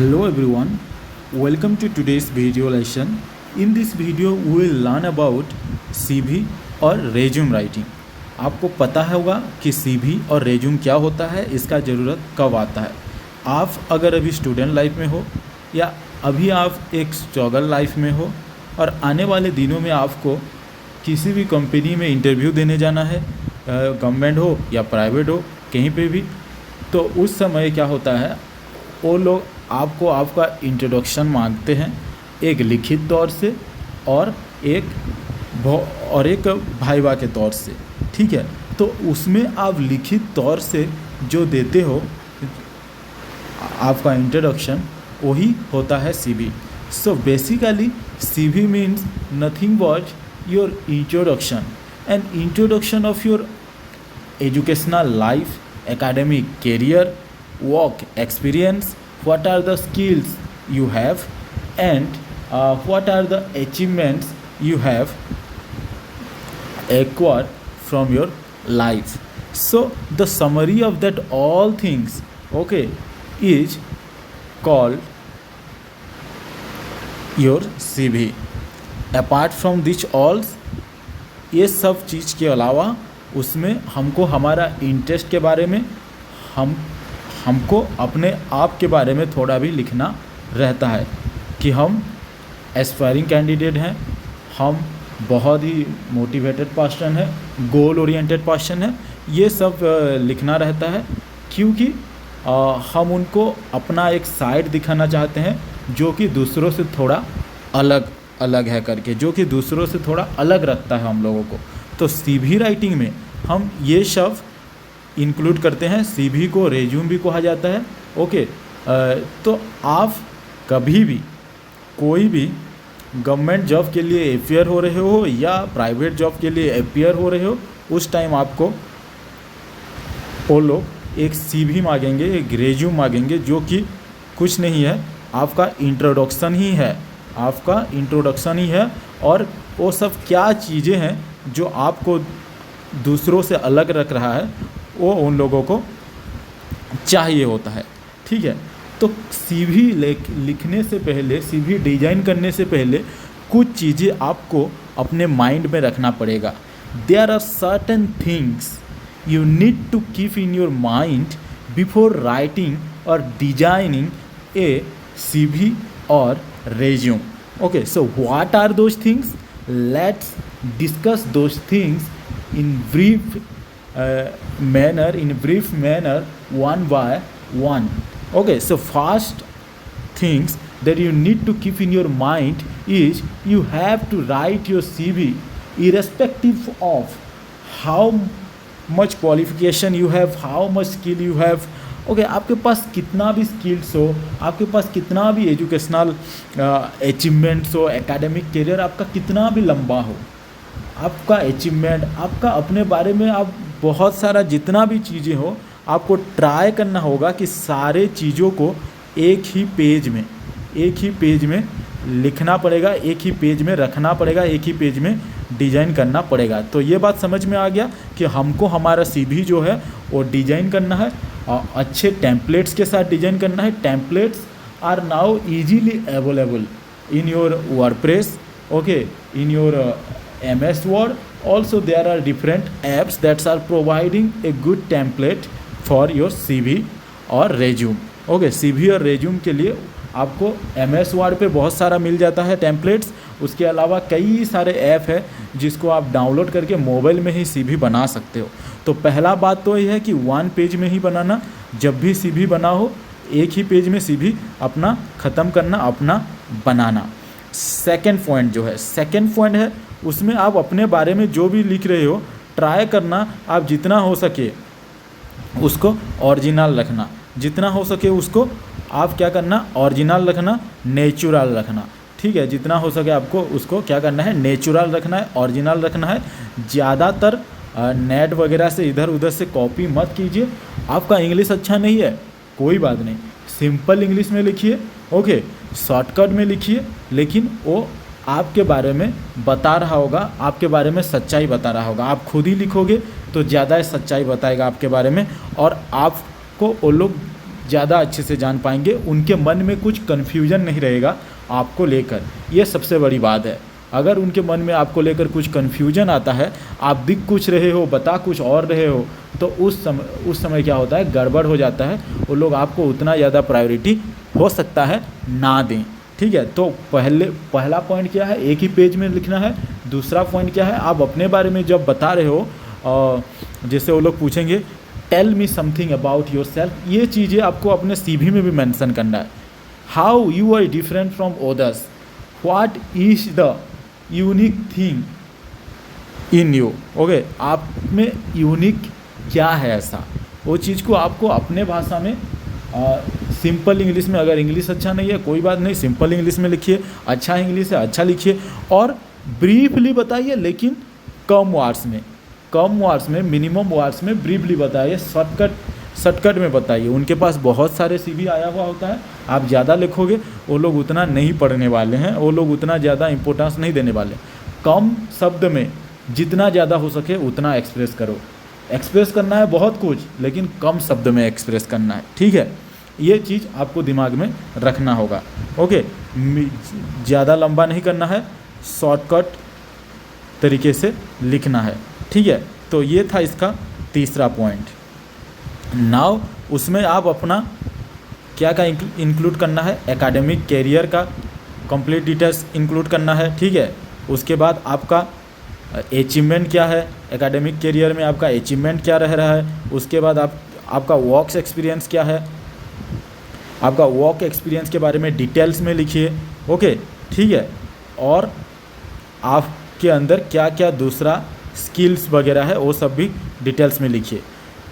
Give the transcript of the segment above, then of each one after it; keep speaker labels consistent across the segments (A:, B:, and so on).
A: Hello everyone, welcome to today's video lesson. In this video we will learn about CV और resume writing. आपको पता होगा कि CV और resume क्या होता है, इसका ज़रूरत कब आता है. आप अगर अभी स्टूडेंट लाइफ में हो या अभी आप एक स्ट्रगल लाइफ में हो और आने वाले दिनों में आपको किसी भी कंपनी में इंटरव्यू देने जाना है, गवर्नमेंट हो या प्राइवेट हो, कहीं पे भी, तो उस समय क्या होता है, वो लोग आपको आपका इंट्रोडक्शन मांगते हैं एक लिखित तौर से और एक वाइवा के तौर से. ठीक है, तो उसमें आप लिखित तौर से जो देते हो आपका इंट्रोडक्शन, वही होता है CV. So basically CV means nothing but your introduction, and introduction of your educational life, academic career, work experience, what are the skills you have, and what are the achievements you have acquired from your life. So the summary of that all things, okay, is called your CV. Apart from this all, ये सब चीज़ के अलावा उसमें हमको हमारा interest के बारे में, हमको अपने आप के बारे में थोड़ा भी लिखना रहता है कि हम एस्पायरिंग कैंडिडेट हैं, हम बहुत ही मोटिवेटेड पर्सन है, गोल ओरिएंटेड पर्सन है. ये सब लिखना रहता है क्योंकि हम उनको अपना एक साइड दिखाना चाहते हैं जो कि दूसरों से थोड़ा अलग है करके, जो कि दूसरों से थोड़ा अलग रखता है हम लोगों को. तो CV राइटिंग में हम ये शब्द इंक्लूड करते हैं. CV को रेज्यूम भी कहा जाता है. ओके, तो आप कभी भी कोई भी गवर्नमेंट जॉब के लिए अपियर हो रहे हो या प्राइवेट जॉब के लिए अपियर हो रहे हो, उस टाइम आपको वो लोग एक CV मांगेंगे, एक रेज्यूम मांगेंगे, जो कि कुछ नहीं है, आपका इंट्रोडक्शन ही है. और वो सब क्या चीज़ें हैं जो आपको दूसरों से अलग रख रहा है, वो उन लोगों को चाहिए होता है. ठीक है, तो CV लिखने से पहले, CV डिज़ाइन करने से पहले कुछ चीज़ें आपको अपने माइंड में रखना पड़ेगा. There are certain things you need to keep in your mind before writing और डिजाइनिंग ए CV और resume. Okay, so what are those things? Let's discuss those things in brief manner one by one. Okay, so first things that you need to keep in your mind is you have to write your CV irrespective of how much qualification you have, how much skill you have. Okay, आपके पास कितना भी skills हो, आपके पास कितना भी educational achievements हो, academic career आपका कितना भी लंबा हो, आपका अचीवमेंट, आपका अपने बारे में आप बहुत सारा जितना भी चीज़ें हो, आपको ट्राई करना होगा कि सारे चीज़ों को एक ही पेज में लिखना पड़ेगा, एक ही पेज में रखना पड़ेगा, एक ही पेज में डिज़ाइन करना पड़ेगा. तो ये बात समझ में आ गया कि हमको हमारा CV जो है वो डिज़ाइन करना है और अच्छे टेम्पलेट्स के साथ डिज़ाइन करना है. Templates are now easily available in your WordPress, okay, in your MS Word. Also there are different apps that are providing a good template for your CV और resume. ओके, CV और resume के लिए आपको MS Word पे बहुत सारा मिल जाता है टेम्पलेट्स. उसके अलावा कई सारे ऐप है जिसको आप डाउनलोड करके मोबाइल में ही CV बना सकते हो. तो पहला बात तो ये है कि 1 पेज में ही बनाना. जब भी CV बना हो, एक ही पेज में CV अपना ख़त्म करना, अपना बनाना. सेकंड पॉइंट है उसमें आप अपने बारे में जो भी लिख रहे हो, ट्राई करना आप जितना हो सके उसको ओरिजिनल रखना, जितना हो सके उसको आप क्या करना, ओरिजिनल रखना, नेचुरल रखना. ठीक है, जितना हो सके आपको उसको क्या करना है, नेचुरल रखना है, ओरिजिनल रखना है. ज़्यादातर नेट वगैरह से इधर उधर से कॉपी मत कीजिए. आपका इंग्लिश अच्छा नहीं है, कोई बात नहीं, सिंपल इंग्लिश में लिखिए. ओके, शॉर्टकट में लिखिए, लेकिन वो आपके बारे में बता रहा होगा, आपके बारे में सच्चाई बता रहा होगा. आप खुद ही लिखोगे तो ज़्यादा सच्चाई बताएगा आपके बारे में, और आपको वो लोग ज़्यादा अच्छे से जान पाएंगे, उनके मन में कुछ कन्फ्यूजन नहीं रहेगा आपको लेकर। ये सबसे बड़ी बात है। अगर उनके मन में आपको लेकर कुछ कन्फ्यूजन आता है, आप दिख कुछ रहे हो बता कुछ और रहे हो, तो उस समय क्या होता है, गड़बड़ हो जाता है। वो लोग आपको उतना ज़्यादा प्रायोरिटी हो सकता है ना दें। ठीक है, तो पहला पॉइंट क्या है, एक ही पेज में लिखना है। दूसरा पॉइंट क्या है, आप अपने बारे में जब बता रहे हो, जैसे वो लोग पूछेंगे tell me something about yourself, ये चीज़ें आपको अपने CV में भी मेंशन करना है। How you are different from others, what is the unique thing in you. Okay, आप में यूनिक क्या है ऐसा, वो चीज़ को आपको अपने भाषा में सिंपल इंग्लिश में, अगर इंग्लिश अच्छा नहीं है कोई बात नहीं, सिंपल इंग्लिश में लिखिए, अच्छा इंग्लिश है अच्छा लिखिए, और ब्रीफली बताइए, लेकिन कम वर्ड्स में मिनिमम वर्ड्स में ब्रीफली बताइए, शॉर्टकट में बताइए। उनके पास बहुत सारे CV आया हुआ होता है, आप ज़्यादा लिखोगे वो लोग उतना नहीं पढ़ने वाले हैं, वो लोग उतना ज़्यादा इंपॉर्टेंस नहीं देने वाले। कम शब्द में जितना ज़्यादा हो सके उतना एक्सप्रेस करो। एक्सप्रेस करना है बहुत कुछ, लेकिन कम शब्द में एक्सप्रेस करना है। ठीक है, ये चीज़ आपको दिमाग में रखना होगा। ओके, ज़्यादा लंबा नहीं करना है, शॉर्टकट तरीके से लिखना है। ठीक है, तो ये था इसका तीसरा पॉइंट। नाउ उसमें आप अपना क्या इंक्लूड करना है, एकेडमिक कैरियर का कंप्लीट डिटेल्स इंक्लूड करना है। ठीक है, उसके बाद आपका अचीवमेंट क्या है, एकेडमिक कैरियर में आपका अचीवमेंट क्या रह रहा है। उसके बाद आपका वर्क एक्सपीरियंस क्या है, आपका वर्क एक्सपीरियंस के बारे में डिटेल्स में लिखिए। ओके, ठीक है, और आपके अंदर क्या क्या दूसरा स्किल्स वगैरह है वो सब भी डिटेल्स में लिखिए।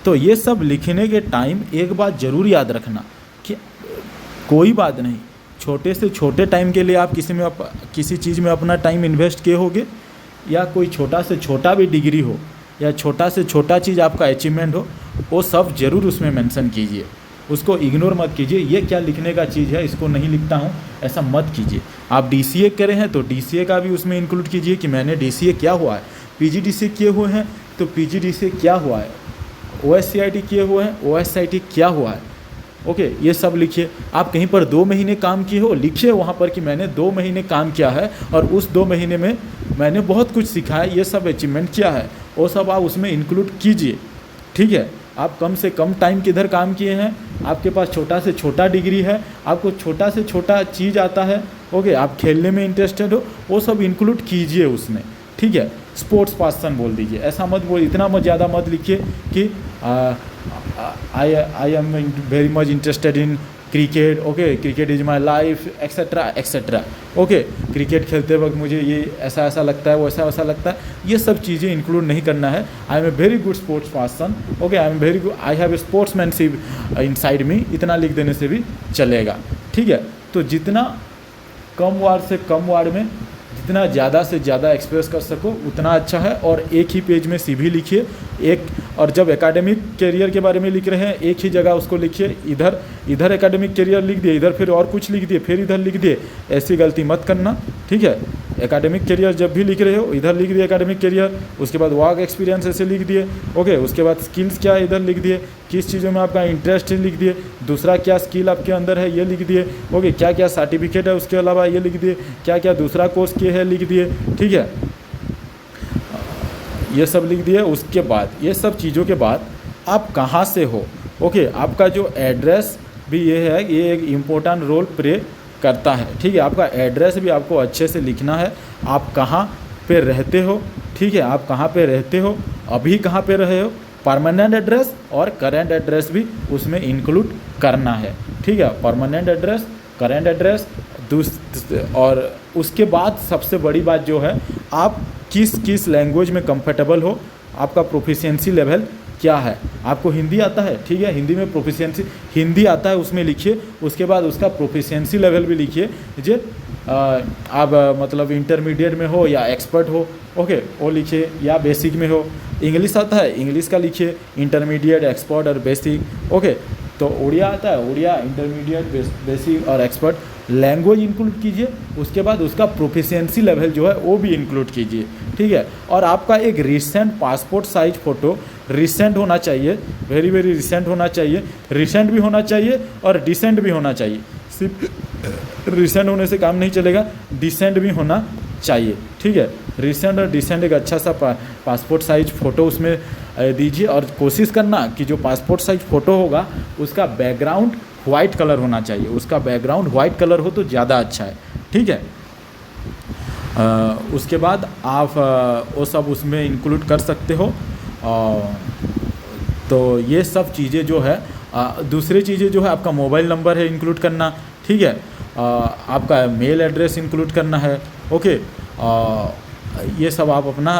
A: तो ये सब लिखने के टाइम एक बात ज़रूर याद रखना कि कोई बात नहीं, छोटे से छोटे टाइम के लिए आप किसी चीज़ में अपना टाइम इन्वेस्ट किए होगे, या कोई छोटा से छोटा भी डिग्री हो, या छोटा से छोटा चीज़ आपका अचीवमेंट हो, वो सब ज़रूर उसमें मेंशन कीजिए। उसको इग्नोर मत कीजिए, ये क्या लिखने का चीज़ है, इसको नहीं लिखता हूँ, ऐसा मत कीजिए। आप DCA करे हैं तो DCA का भी उसमें इंक्लूड कीजिए कि मैंने DCA क्या हुआ है। PGDCA किए हुए हैं तो PGDCA क्या हुआ है। OSCIT किए हुए हैं, OSCIT क्या हुआ है। ओके, ये सब लिखिए। आप कहीं पर 2 महीने काम किए हो, लिखिए वहाँ पर कि मैंने 2 महीने काम किया है और उस 2 महीने में मैंने बहुत कुछ सीखा है, ये सब अचीवमेंट किया है, वो सब आप उसमें इंक्लूड कीजिए। ठीक है, आप कम से कम टाइम किधर काम किए हैं, आपके पास छोटा से छोटा डिग्री है, आपको छोटा से छोटा चीज़ आता है। ओके, आप खेलने में इंटरेस्टेड हो, वो सब इंक्लूड कीजिए उसमें। ठीक है, स्पोर्ट्स पर्सन बोल दीजिए, ऐसा मत बोल, इतना मत ज़्यादा मत लिखिए कि आई am very much interested in cricket. Okay, cricket is my life etcetera etcetera. Okay, cricket खेलते वक्त मुझे ये ऐसा ऐसा लगता है, वो ऐसा ऐसा लगता है, ये सब चीज़ें इंक्लूड नहीं करना है। I am a very good sports person. Okay, I am very good, I have a sportsmanship inside me, इतना लिख देने से भी चलेगा। ठीक है, तो जितना कम वर्ड से कम वर्ड में जितना ज़्यादा से ज़्यादा एक्सप्रेस कर सको उतना अच्छा है। और एक ही पेज में CV लिखिए, और जब एकेडमिक कैरियर के बारे में लिख रहे हैं एक ही जगह उसको लिखिए। इधर एकेडमिक कैरियर लिख दिए, इधर फिर और कुछ लिख दिए, फिर इधर लिख दिए, ऐसी गलती मत करना। ठीक है, एकेडमिक कैरियर जब भी लिख रहे हो इधर लिख दिए एकेडमिक कैरियर, उसके बाद वर्क एक्सपीरियंस ऐसे लिख दिए। ओके, उसके बाद स्किल्स क्या है इधर लिख दिए, किस चीज़ों में आपका इंटरेस्ट है लिख दिए, दूसरा क्या स्किल आपके अंदर है ये लिख दिए। ओके, क्या क्या सर्टिफिकेट है उसके अलावा ये लिख दिए, क्या क्या दूसरा कोर्स किए है लिख दिए। ठीक है, ये सब लिख दिए। उसके बाद ये सब चीज़ों के बाद आप कहाँ से हो। ओके, आपका जो एड्रेस भी ये है, ये एक इम्पोर्टेंट रोल प्ले करता है। ठीक है, आपका एड्रेस भी आपको अच्छे से लिखना है, आप कहाँ पे रहते हो। ठीक है, आप कहाँ पे रहते हो, अभी कहाँ पे रहे हो, परमानेंट एड्रेस और करेंट एड्रेस भी उसमें इंक्लूड करना है। ठीक है, परमानेंट एड्रेस, करेंट एड्रेस, और उसके बाद सबसे बड़ी बात जो है, आप किस लैंग्वेज में कंफर्टेबल हो, आपका प्रोफिशिएंसी लेवल क्या है। आपको हिंदी आता है, ठीक है, हिंदी में प्रोफिशिएंसी हिंदी आता है उसमें लिखिए। उसके बाद उसका प्रोफिशिएंसी लेवल भी लिखिए, जे आप मतलब इंटरमीडिएट में हो या एक्सपर्ट हो। ओके, वो लिखिए, या बेसिक में हो। इंग्लिश आता है, इंग्लिश का लिखिए, इंटरमीडिएट, एक्सपर्ट और बेसिक। ओके, तो उड़िया आता है, उड़िया, इंटरमीडिएट, बेसिक और एक्सपर्ट, लैंग्वेज इंक्लूड कीजिए, उसके बाद उसका प्रोफिशिएंसी लेवल जो है वो भी इंक्लूड कीजिए, ठीक है। और आपका एक recent passport size photo recent होना चाहिए, वेरी वेरी रिसेंट होना चाहिए, रिसेंट भी होना चाहिए और डिसेंट भी होना चाहिए। सिर्फ रिसेंट होने से काम नहीं चलेगा, डिसेंट भी होना चाहिए, ठीक है। रिसेंट और डिसेंट एक अच्छा सा पासपोर्ट साइज फ़ोटो उसमें दीजिए, और कोशिश करना कि जो पासपोर्ट साइज फ़ोटो होगा उसका बैकग्राउंड वाइट कलर होना चाहिए, उसका बैकग्राउंड वाइट कलर हो तो ज़्यादा अच्छा है, ठीक है। उसके बाद आप वो सब उसमें इंक्लूड कर सकते हो। तो ये सब चीज़ें जो है, दूसरी चीज़ें जो है आपका मोबाइल नंबर है इंक्लूड करना, ठीक है। आपका मेल एड्रेस इंक्लूड करना है, ओके। ये सब आप अपना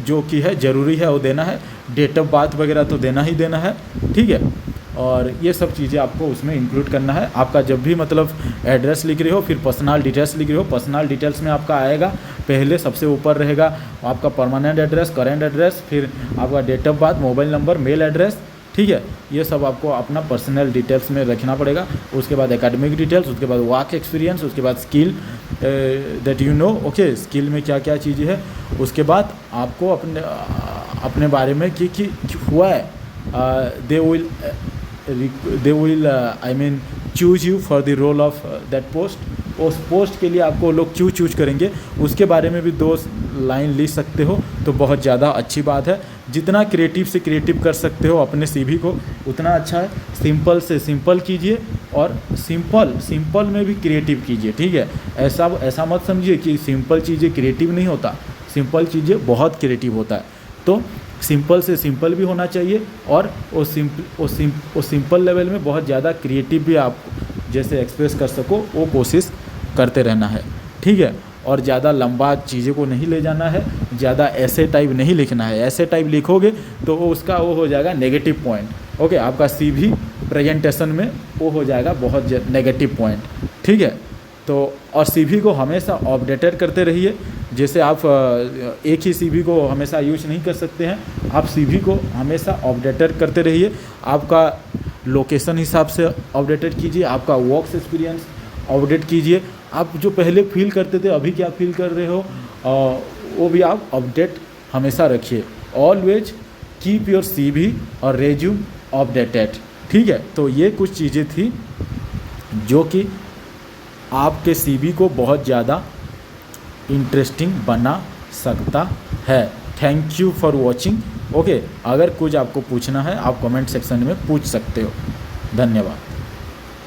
A: जो कि है ज़रूरी है वो देना है, डेट ऑफ बर्थ वगैरह तो देना ही देना है, ठीक है। और ये सब चीज़ें आपको उसमें इंक्लूड करना है। आपका जब भी मतलब एड्रेस लिख रहे हो, फिर पर्सनल डिटेल्स लिख रहे हो, पर्सनल डिटेल्स में आपका आएगा पहले सबसे ऊपर रहेगा आपका परमानेंट एड्रेस, करेंट एड्रेस, फिर आपका date of birth, mobile number, mail address, ठीक है। ये सब आपको अपना पर्सनल डिटेल्स में रखना पड़ेगा। उसके बाद एकेडमिक डिटेल्स, उसके बाद वर्क एक्सपीरियंस, उसके बाद skill that you know, okay, skill में क्या क्या चीज़ें है। उसके बाद आपको अपने बारे में कि हुआ है, they will I mean choose you for the role of that post। उस पोस्ट के लिए आपको लोग क्यों चूज करेंगे उसके बारे में भी 2 लाइन लिख सकते हो तो बहुत ज़्यादा अच्छी बात है। जितना क्रिएटिव से क्रिएटिव कर सकते हो अपने सीवी को उतना अच्छा है। सिंपल से सिंपल कीजिए और सिंपल में भी क्रिएटिव कीजिए, ठीक है। ऐसा मत समझिए कि सिंपल चीज़ें क्रिएटिव नहीं होता, सिंपल चीज़ें बहुत क्रिएटिव होता है। तो सिंपल से सिंपल भी होना चाहिए और वो सिंपल लेवल में बहुत ज़्यादा क्रिएटिव भी आप जैसे एक्सप्रेस कर सको वो कोशिश करते रहना है, ठीक है। और ज़्यादा लंबा चीज़ों को नहीं ले जाना है, ज़्यादा ऐसे टाइप नहीं लिखना है। ऐसे टाइप लिखोगे तो उसका वो हो जाएगा नेगेटिव पॉइंट, ओके। आपका सीवी प्रेजेंटेशन में वो हो जाएगा बहुत नेगेटिव पॉइंट, ठीक है। तो और सीवी को हमेशा अपडेटेड करते रहिए। जैसे आप एक ही सीवी को हमेशा यूज नहीं कर सकते हैं, आप सीवी को हमेशा अपडेटेड करते रहिए। आपका लोकेशन हिसाब से अपडेटेड कीजिए, आपका वर्क एक्सपीरियंस अपडेट कीजिए। आप जो पहले फील करते थे अभी क्या फील कर रहे हो वो भी आप अपडेट हमेशा रखिए। ऑलवेज कीप योर सीवी और रेज्यूम अपडेटेड, ठीक है। तो ये कुछ चीज़ें थी जो कि आपके सीवी को बहुत ज़्यादा इंटरेस्टिंग बना सकता है। Thank you for watching, okay. अगर कुछ आपको पूछना है आप कमेंट सेक्शन में पूछ सकते हो। धन्यवाद।